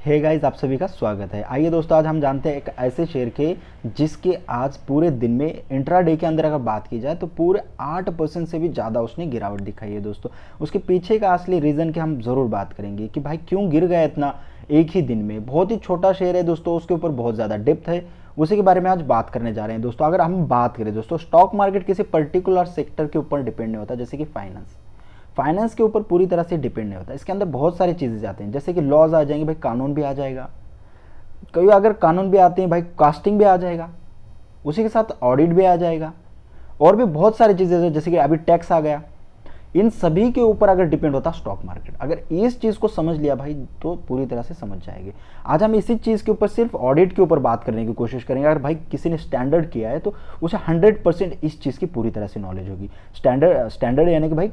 Hey guys, आप सभी का स्वागत है। आइए दोस्तों, आज हम जानते हैं एक ऐसे शेयर के जिसके आज पूरे दिन में इंट्राडे के अंदर अगर बात की जाए तो पूरे 8% से भी ज़्यादा उसने गिरावट दिखाई है। दोस्तों उसके पीछे का असली रीज़न की हम ज़रूर बात करेंगे कि भाई क्यों गिर गया इतना एक ही दिन में। बहुत ही छोटा शेयर है दोस्तों, उसके ऊपर बहुत ज़्यादा डेप्थ है, उसी के बारे में आज बात करने जा रहे हैं। दोस्तों अगर हम बात करें दोस्तों, स्टॉक मार्केट किसी पर्टिकुलर सेक्टर के ऊपर डिपेंड नहीं होता, जैसे कि फाइनेंस के ऊपर पूरी तरह से डिपेंड नहीं होता। इसके अंदर बहुत सारी चीज़ें जाती हैं, जैसे कि लॉज आ जाएंगे भाई, कानून भी आ जाएगा, कभी अगर कानून भी आते हैं भाई कास्टिंग भी आ जाएगा, उसी के साथ ऑडिट भी आ जाएगा, और भी बहुत सारी चीज़ें जैसे कि अभी टैक्स आ गया। इन सभी के ऊपर अगर डिपेंड होता स्टॉक मार्केट, अगर इस चीज़ को समझ लिया भाई तो पूरी तरह से समझ जाएंगे। आज हम इसी चीज़ के ऊपर सिर्फ ऑडिट के ऊपर बात करने की कोशिश करेंगे। अगर भाई किसी ने स्टैंडर्ड किया है तो उसे 100% इस चीज़ की पूरी तरह से नॉलेज होगी। स्टैंडर्ड यानी कि भाई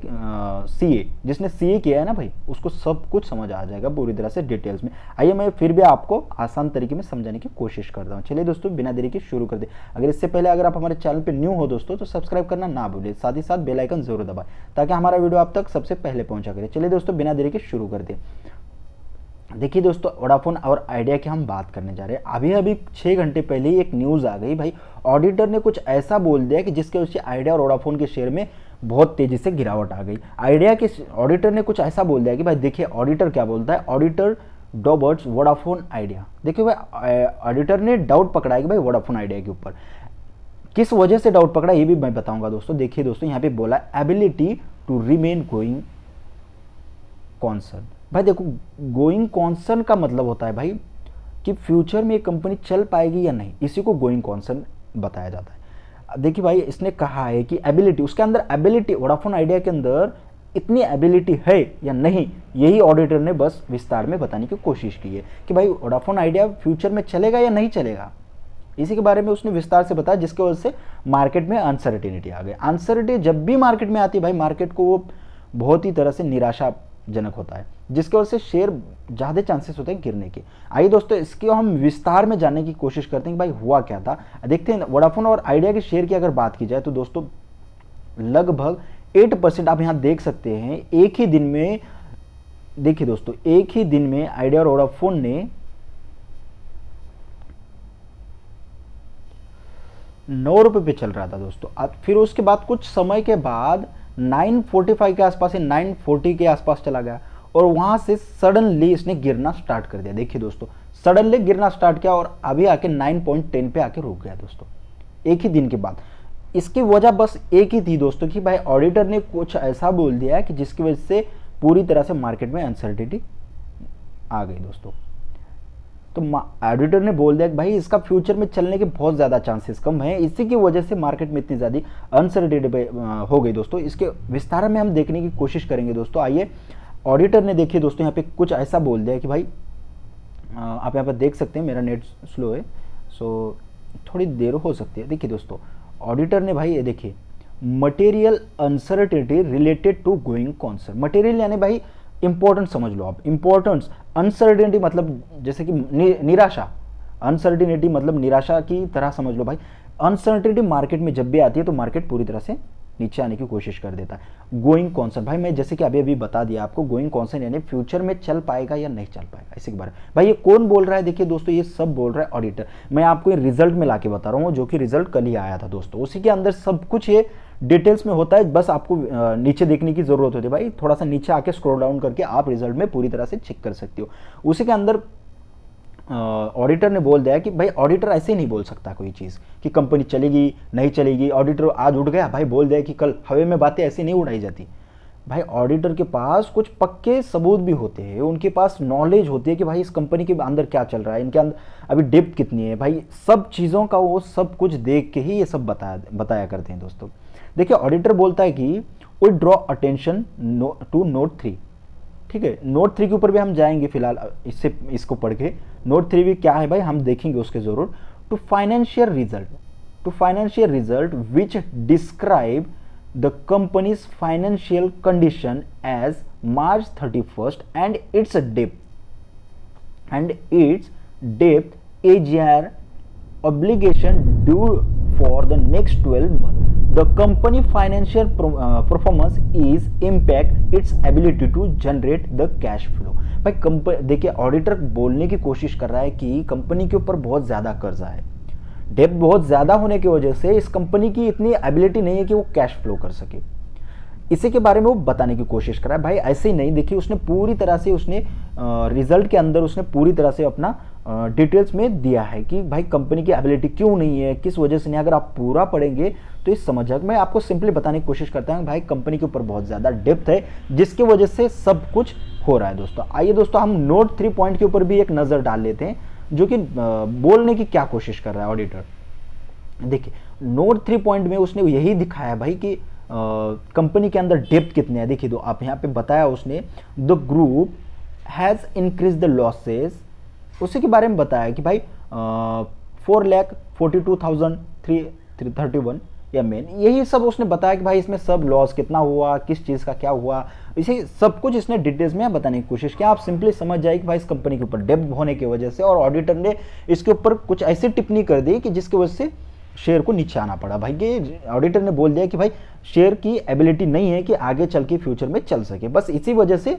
सीए, जिसने सीए किया है ना भाई, उसको सब कुछ समझ आ जाएगा पूरी तरह से डिटेल्स में। आइए मैं फिर भी आपको आसान तरीके में समझाने की कोशिश करता हूँ। चलिए दोस्तों, बिना देरी के शुरू कर दे। अगर इससे पहले अगर आप हमारे चैनल पर न्यू हो दोस्तों तो सब्सक्राइब करना ना भूलिए, साथ ही साथ बेल आइकन जरूर दबाएं ताकि हमारा वीडियो आप तक सबसे पहले पहुंचा करें। चलिए दोस्तों, बिना देरी के शुरू करते हैं। देखिए दोस्तों, वोडाफोन और आइडिया की हम बात करने जा रहे हैं। अभी अभी 6 घंटे पहले ही एक न्यूज़ आ गई भाई, ऑडिटर ने कुछ ऐसा बोल दिया कि जिसके वजह से आइडिया और वोडाफोन के शेयर में बहुत तेजी से गिरावट आ गई। आइडिया के ऑडिटर ने कुछ ऐसा बोल दिया कि भाई देखिए ऑडिटर क्या बोलता है, ऑडिटर डॉबर्ट्स वोडाफोन आइडिया। देखिए भाई, ऑडिटर ने डाउट पकड़ा है कि भाई वोडाफोन आइडिया के ऊपर किस वजह से डाउट पकड़ा, ये भी मैं बताऊंगा दोस्तों। देखिए दोस्तों, यहाँ पे बोला ability to remain going concern. भाई देखो, गोइंग कॉन्सर्न का मतलब होता है भाई कि फ्यूचर में ये कंपनी चल पाएगी या नहीं, इसी को गोइंग कॉन्सर्न बताया जाता है। देखिए भाई, इसने कहा है कि एबिलिटी, उसके अंदर एबिलिटी, वोडाफोन आइडिया के अंदर इतनी एबिलिटी है या नहीं, यही ऑडिटर ने बस विस्तार में बताने की कोशिश की है कि भाई वोडाफोन आइडिया फ्यूचर में चलेगा या नहीं चलेगा। इसी के बारे में उसने विस्तार से बताया, जिसकी वजह से मार्केट में अनसर्टेनिटी आ गई। अनसर्टेनिटी जब भी मार्केट में आती है भाई, मार्केट को वो बहुत ही तरह से निराशाजनक होता है, जिसकी वजह से शेयर ज़्यादा चांसेस होते हैं गिरने के। आइए दोस्तों, इसके हम विस्तार में जानने की कोशिश करते हैं कि भाई हुआ क्या था। देखते हैं, वोडाफोन और आइडिया के शेयर की अगर बात की जाए तो दोस्तों लगभग 8% आप यहाँ देख सकते हैं एक ही दिन में। देखिए दोस्तों, एक ही दिन में आइडिया और वोडाफोन ने 9 रुपये पे चल रहा था दोस्तों। फिर उसके बाद कुछ समय के बाद 945 के आसपास से 940 के आसपास चला गया, और वहां से सडनली इसने गिरना स्टार्ट कर दिया। देखिए दोस्तों, सडनली गिरना स्टार्ट किया और अभी आके 9.10 पे आके रुक गया दोस्तों, एक ही दिन के बाद। इसकी वजह बस एक ही थी दोस्तों कि भाई ऑडिटर ने कुछ ऐसा बोल दिया कि जिसकी वजह से पूरी तरह से मार्केट में अनसर्टेनिटी आ गई दोस्तों। तो ऑडिटर ने बोल दिया कि भाई इसका फ्यूचर में चलने के बहुत ज़्यादा चांसेस कम है, इसी की वजह से मार्केट में इतनी ज़्यादा अनसर्टेनिटी हो गई दोस्तों। इसके विस्तार में हम देखने की कोशिश करेंगे दोस्तों। आइए, ऑडिटर ने देखिए दोस्तों यहाँ पे कुछ ऐसा बोल दिया कि भाई आप यहाँ पर देख सकते हैं, मेरा नेट स्लो है सो थोड़ी देर हो सकती है। देखिए दोस्तों, ऑडिटर ने भाई ये देखिए, material uncertainty related to going concern. Material यानी भाई इंपॉर्टेंट समझ लो आप, इंपॉर्टेंस। अनसर्टेनिटी मतलब जैसे कि निराशा, अनसर्टेनिटी मतलब निराशा की तरह समझ लो भाई। अनसर्टेनिटी मार्केट में जब भी आती है तो मार्केट पूरी तरह से नीचे आने की कोशिश कर देता है। गोइंग कॉन्सर्न भाई, मैं जैसे कि अभी अभी बता दिया आपको, गोइंग कॉन्सर्न यानी फ्यूचर में चल पाएगा या नहीं चल पाएगा, इसी के बारे में। भाई ये कौन बोल रहा है? देखिए दोस्तों, ये सब बोल रहा है ऑडिटर। मैं आपको ये रिजल्ट में लाके बता रहा हूँ, जो कि रिजल्ट कल ही आया था दोस्तों। उसी के अंदर सब कुछ ये डिटेल्स में होता है, बस आपको नीचे देखने की जरूरत होती है भाई। थोड़ा सा नीचे आके स्क्रॉल डाउन करके आप रिजल्ट में पूरी तरह से चेक कर सकते हो। उसी के अंदर ऑडिटर ने बोल दिया कि भाई ऑडिटर ऐसे ही नहीं बोल सकता कोई चीज़ कि कंपनी चलेगी नहीं चलेगी। ऑडिटर आज उठ गया भाई, बोल दिया कि कल, हवे में बातें ऐसे नहीं उड़ाई जाती भाई। ऑडिटर के पास कुछ पक्के सबूत भी होते हैं, उनके पास नॉलेज होती है कि भाई इस कंपनी के अंदर क्या चल रहा है, इनके अंदर अभी डेप्थ कितनी है भाई, सब चीज़ों का वो सब कुछ देख के ही ये सब बताया करते हैं दोस्तों। देखिए, ऑडिटर बोलता है कि we draw attention to note 3। ठीक है, नोट 3 के ऊपर भी हम जाएंगे फिलहाल, इसको पढ़ के। नोट 3 भी क्या है भाई, हम देखेंगे उसके जरूर। To financial result which describe the company's financial condition as March 31st and its debt AGR obligation due for the next 12 months. The company financial performance is impact its ability to generate the cash flow. भाई company देखिए, auditor बोलने की कोशिश कर रहा है कि company के ऊपर बहुत ज़्यादा कर्जा है, डेब्ट बहुत ज़्यादा होने की वजह से इस कंपनी की इतनी एबिलिटी नहीं है कि वो कैश फ्लो कर सके। इसी के बारे में वो बताने की कोशिश कर रहा है। भाई ऐसे ही नहीं, देखिए उसने पूरी तरह से उसने रिजल्ट के अंदर उसने पूरी तरह से अपना डिटेल्स में दिया है कि भाई कंपनी की एबिलिटी क्यों नहीं है, किस वजह से नहीं। अगर आप पूरा पढ़ेंगे तो इस समझ मैं आपको सिंपली बताने की कोशिश करता हूँ भाई कंपनी के ऊपर बहुत ज़्यादा डेप्थ है जिसकी वजह से सब कुछ हो रहा है। दोस्तों आइए दोस्तों हम नोट 3 पॉइंट के ऊपर भी एक नज़र डाल लेते हैं जो कि बोलने की क्या कोशिश कर रहा है ऑडिटर। देखिए नोट 3 पॉइंट में उसने यही दिखाया भाई कि कंपनी के अंदर डेप्थ कितने हैं। देखिए तो आप यहाँ पे बताया उसने, the group has increase the losses, उसी के बारे में बताया कि भाई 4,42,331 या मेन, यही सब उसने बताया कि भाई इसमें सब लॉस कितना हुआ, किस चीज़ का क्या हुआ, इसे सब कुछ इसने डिटेल्स में बताने की कोशिश किया। आप सिंपली समझ जाए कि भाई इस कंपनी के ऊपर डेब्ट होने की वजह से, और ऑडिटर ने इसके ऊपर कुछ ऐसी टिप्पणी कर दी कि जिसकी वजह से शेयर को नीचे आना पड़ा। भाई ये ऑडिटर ने बोल दिया कि भाई शेयर की एबिलिटी नहीं है कि आगे चल के फ्यूचर में चल सके, बस इसी वजह से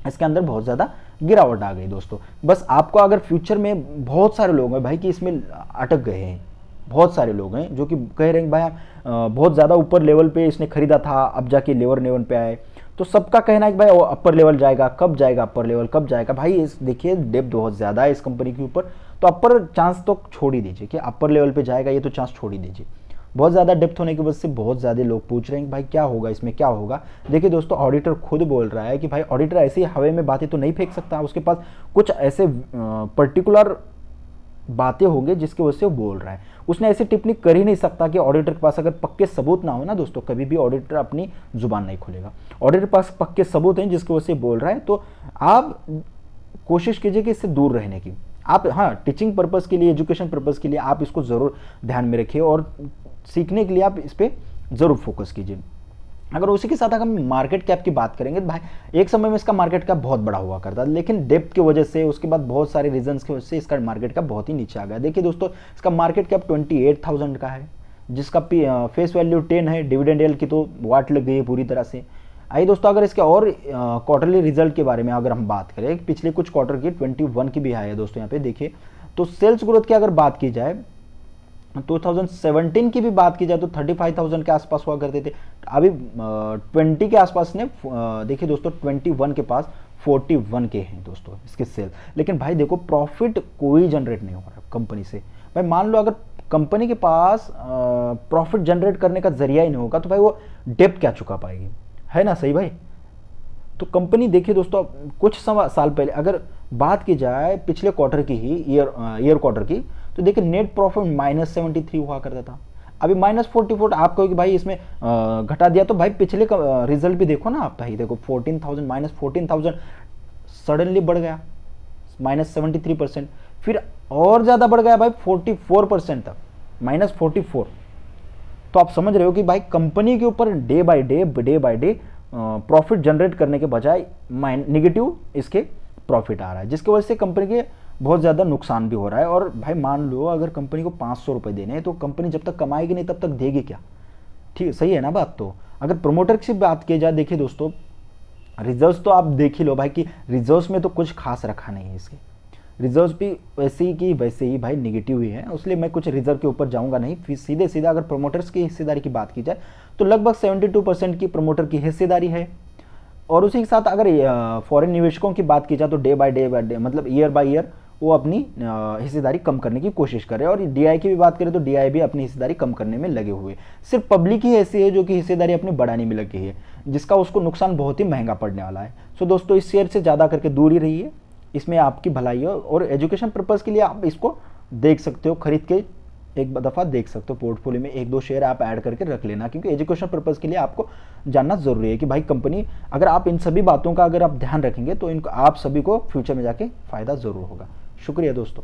इसके अंदर बहुत ज़्यादा गिरावट आ गई। दोस्तों बस आपको अगर फ्यूचर में बहुत सारे लोग हैं भाई कि इसमें अटक गए हैं, बहुत सारे लोग हैं जो कि कह रहे हैं भाई बहुत ज़्यादा ऊपर लेवल पे इसने खरीदा था, अब जाके लोअर लेवल पे आए, तो सबका कहना है कि भाई अपर लेवल जाएगा, कब जाएगा अपर लेवल, कब जाएगा। भाई इस देखिए डेब्ट बहुत ज़्यादा है इस कंपनी के ऊपर, तो अपर चांस तो छोड़ ही दीजिए कि अपर लेवल पे जाएगा, ये तो चांस छोड़ ही दीजिए। बहुत ज़्यादा डेप्थ होने की वजह से बहुत ज़्यादा लोग पूछ रहे हैं कि भाई क्या होगा इसमें, क्या होगा। देखिए दोस्तों ऑडिटर खुद बोल रहा है कि भाई ऑडिटर ऐसी हवा में बातें तो नहीं फेंक सकता, उसके पास कुछ ऐसे पर्टिकुलर बातें होंगी जिसकी वजह से वो बोल रहा है। उसने ऐसी टिप्पणी कर ही नहीं सकता कि ऑडिटर के पास अगर पक्के सबूत ना हो ना दोस्तों, कभी भी ऑडिटर अपनी जुबान नहीं खोलेगा। ऑडिटर के पास पक्के सबूत हैं जिसकी वजह से बोल रहा है, तो आप कोशिश कीजिए कि इससे दूर रहने की। आप हाँ टीचिंग पर्पज़ के लिए, एजुकेशन पर्पज़ के लिए आप इसको ज़रूर ध्यान में रखिए और सीखने के लिए आप इस पर ज़रूर फोकस कीजिए। अगर उसी के साथ अगर हम मार्केट कैप की बात करेंगे तो भाई एक समय में इसका मार्केट कैप बहुत बड़ा हुआ करता था, लेकिन डेप्थ की वजह से, उसके बाद बहुत सारे रीजंस की वजह से इसका मार्केट कैप बहुत ही नीचे आ गया। देखिए दोस्तों इसका मार्केट कैप 28,000 का है, जिसका फेस वैल्यू 10 है, डिविडेंड येल्ड की तो वाट लग गई है पूरी तरह से। आइए दोस्तों अगर इसके और क्वार्टरली रिजल्ट के बारे में अगर हम बात करें, पिछले कुछ क्वार्टर की 21 की भी है दोस्तों यहाँ पे देखिए, तो सेल्स ग्रोथ की अगर बात की जाए 2017 की भी बात की जाए तो 35,000 के आसपास हुआ करते थे, अभी 20 के आसपास ने देखिए दोस्तों 21 के पास 41 के हैं दोस्तों इसके सेल। लेकिन भाई देखो प्रॉफिट कोई जनरेट नहीं हो रहा कंपनी से। भाई मान लो अगर कंपनी के पास प्रॉफिट जनरेट करने का जरिया ही नहीं होगा तो भाई वो डेब्ट क्या चुका पाएगी, है ना सही भाई। तो कंपनी देखिए दोस्तों कुछ साल पहले अगर बात की जाए पिछले क्वार्टर की ही, ईयर क्वार्टर की, तो देखिए नेट प्रॉफिट -73 हुआ करता था, अभी -44। आप कहो कि भाई इसमें घटा दिया, तो भाई पिछले रिजल्ट भी देखो ना आप, भाई देखो 14,000 -14,000 सडनली बढ़ गया -73%, फिर और ज़्यादा बढ़ गया भाई 44% तक, -44। तो आप समझ रहे हो कि भाई कंपनी के ऊपर day by day profit generate करने के बजाय नेगेटिव इसके प्रॉफिट आ रहा है, जिसकी वजह से कंपनी के बहुत ज़्यादा नुकसान भी हो रहा है। और भाई मान लो अगर कंपनी को 500 रुपये देने हैं तो कंपनी जब तक कमाएगी नहीं तब तक देगी क्या, ठीक सही है ना बात। तो अगर प्रोमोटर की बात की जाए, देखिए दोस्तों रिजर्व्स तो आप देख ही लो भाई कि रिजर्व्स में तो कुछ खास रखा नहीं है, इसके रिजर्व्स भी वैसे ही कि वैसे ही भाई निगेटिव ही है, इसलिए मैं कुछ रिजर्व के ऊपर जाऊंगा नहीं। फिर सीधे अगर प्रोमोटर्स की हिस्सेदारी की बात की जाए तो लगभग 72% की प्रोमोटर की हिस्सेदारी है। और उसी के साथ अगर फॉरेन निवेशकों की बात की जाए तो डे बाय डे मतलब ईयर बाय ईयर वो अपनी हिस्सेदारी कम करने की कोशिश कर रहे हैं। और डीआई की भी बात करें तो डीआई भी अपनी हिस्सेदारी कम करने में लगे हुए। सिर्फ पब्लिक ही ऐसी है जो कि हिस्सेदारी अपनी बढ़ाने में लगी है, जिसका उसको नुकसान बहुत ही महंगा पड़ने वाला है। सो दोस्तों इस शेयर से ज़्यादा करके दूर ही रहिए, इसमें आपकी भलाई है। और एजुकेशन पर्पज़ के लिए आप इसको देख सकते हो, खरीद के एक दफ़ा देख सकते हो, पोर्टफोलियो में 1-2 शेयर आप ऐड करके रख लेना, क्योंकि एजुकेशन पर्पज़ के लिए आपको जानना ज़रूरी है कि भाई कंपनी, अगर आप इन सभी बातों का अगर आप ध्यान रखेंगे तो इनको आप सभी को फ्यूचर में जाके फ़ायदा ज़रूर होगा। शुक्रिया दोस्तों।